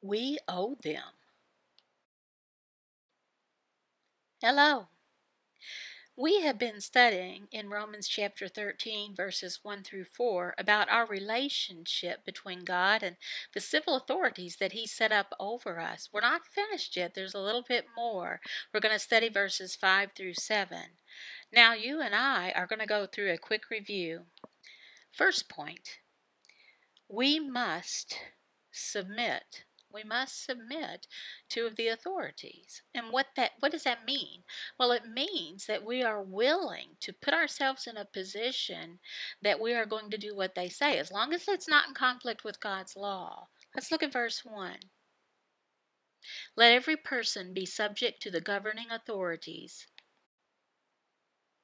We owe them. Hello. We have been studying in Romans chapter 13, verses 1 through 4, about our relationship between God and the civil authorities that He set up over us. We're not finished yet. There's a little bit more. We're going to study verses 5 through 7. Now, you and I are going to go through a quick review. First point, we must submit. We must submit to the authorities. And what does that mean? Well, it means that we are willing to put ourselves in a position that we are going to do what they say, as long as it's not in conflict with God's law. Let's look at verse 1. Let every person be subject to the governing authorities.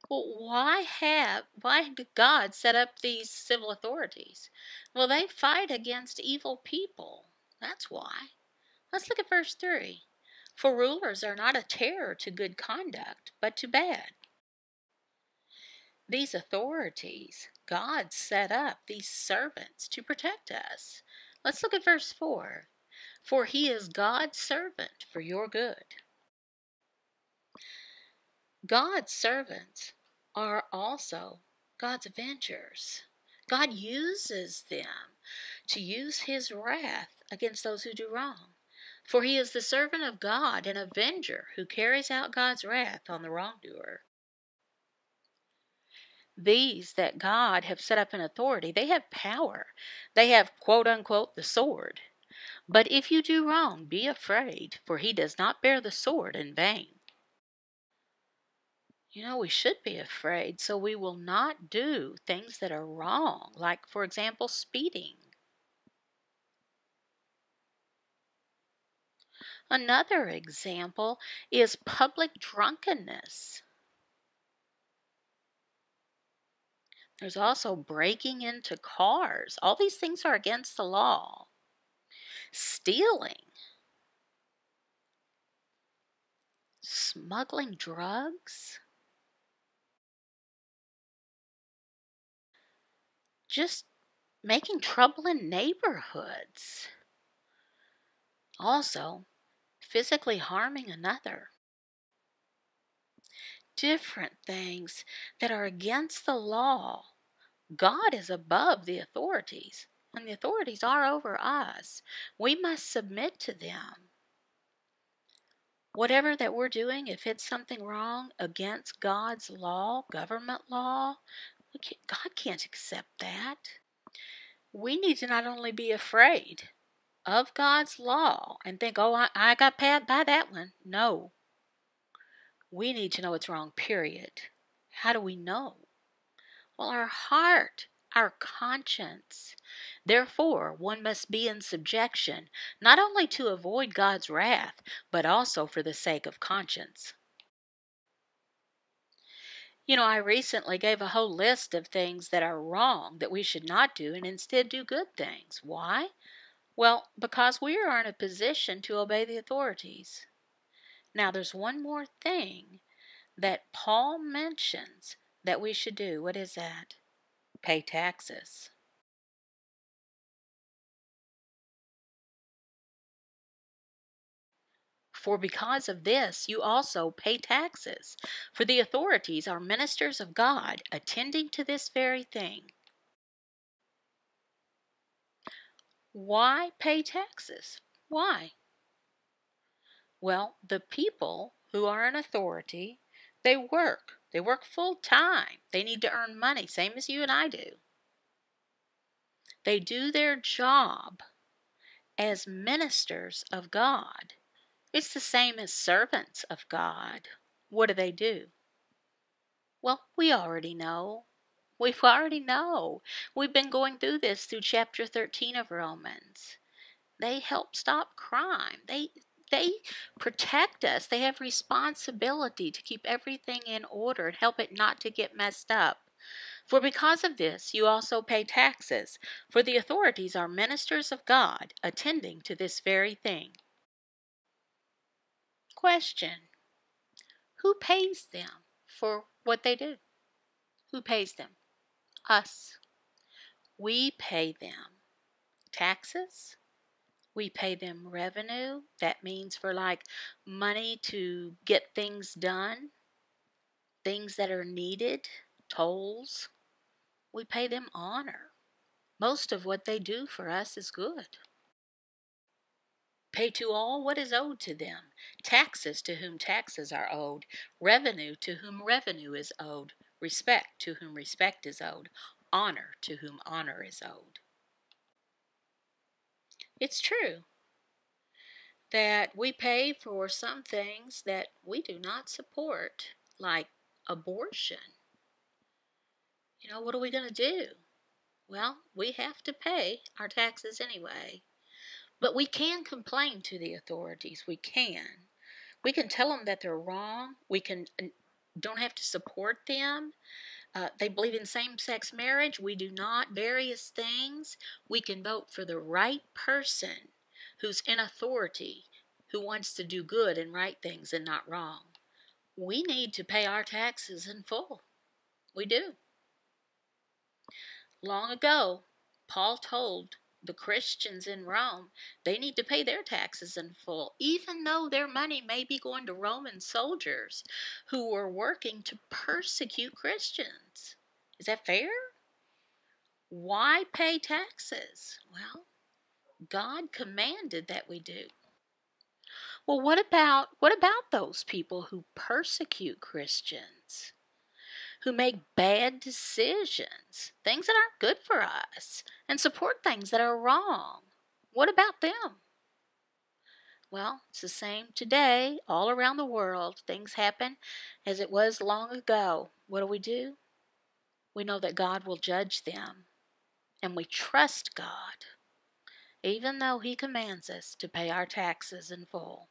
Well, why did God set up these civil authorities? Well, they fight against evil people. That's why. Let's look at verse 3. For rulers are not a terror to good conduct, but to bad. These authorities, God set up these servants to protect us. Let's look at verse 4. For he is God's servant for your good. God's servants are also God's avengers. God uses them to use His wrath against those who do wrong. For He is the servant of God, an avenger who carries out God's wrath on the wrongdoer. These that God have set up in authority, they have power. They have, quote unquote, the sword. But if you do wrong, be afraid, for He does not bear the sword in vain. We should be afraid, so we will not do things that are wrong, like, for example, speeding. Another example is public drunkenness. There's also breaking into cars. All these things are against the law. Stealing. Smuggling drugs. Just making trouble in neighborhoods. Also, physically harming another. Different things that are against the law. God is above the authorities, and the authorities are over us. We must submit to them. Whatever that we're doing, if it's something wrong against God's law, government law, God can't accept that. We need to not only be afraid of God's law and think, oh, I got paid by that one. No. We need to know it's wrong, period. How do we know? Well, our heart, our conscience. Therefore, one must be in subjection, not only to avoid God's wrath, but also for the sake of conscience. I recently gave a whole list of things that are wrong that we should not do and instead do good things. Why? Well, because we are in a position to obey the authorities. Now, there's one more thing that Paul mentions that we should do. What is that? Pay taxes. For because of this you also pay taxes, for the authorities are ministers of God, attending to this very thing. Why pay taxes? Why? Well, the people who are in authority, they work. They work full time. They need to earn money, same as you and I do. They do their job as ministers of God. It's the same as servants of God. What do? Well, we already know. We already know. We've been going through this through chapter 13 of Romans. They help stop crime. They protect us. They have responsibility to keep everything in order and help it not to get messed up. For because of this, you also pay taxes, for the authorities are ministers of God, attending to this very thing. Question: who pays them for what they do? Who pays them? Us. We pay them taxes. We pay them revenue. That means for like money to get things done, things that are needed, tolls. We pay them honor. Most of what they do for us is good. Pay to all what is owed to them. Taxes to whom taxes are owed. Revenue to whom revenue is owed. Respect to whom respect is owed. Honor to whom honor is owed. It's true that we pay for some things that we do not support, like abortion. What are we going to do? Well, we have to pay our taxes anyway. But we can complain to the authorities. We can. We can tell them that they're wrong. We can don't have to support them. They believe in same-sex marriage. We do not. Various things. We can vote for the right person who's in authority, who wants to do good and right things and not wrong. We need to pay our taxes in full. We do. Long ago, Paul told the Christians in Rome they need to pay their taxes in full, even though their money may be going to Roman soldiers who were working to persecute Christians. Is that fair? Why pay taxes? Well, God commanded that we do. Well, what about those people who persecute Christians? Who make bad decisions, things that aren't good for us, and support things that are wrong. What about them? Well, it's the same today, all around the world. Things happen as it was long ago. What do? We know that God will judge them, and we trust God, even though He commands us to pay our taxes in full.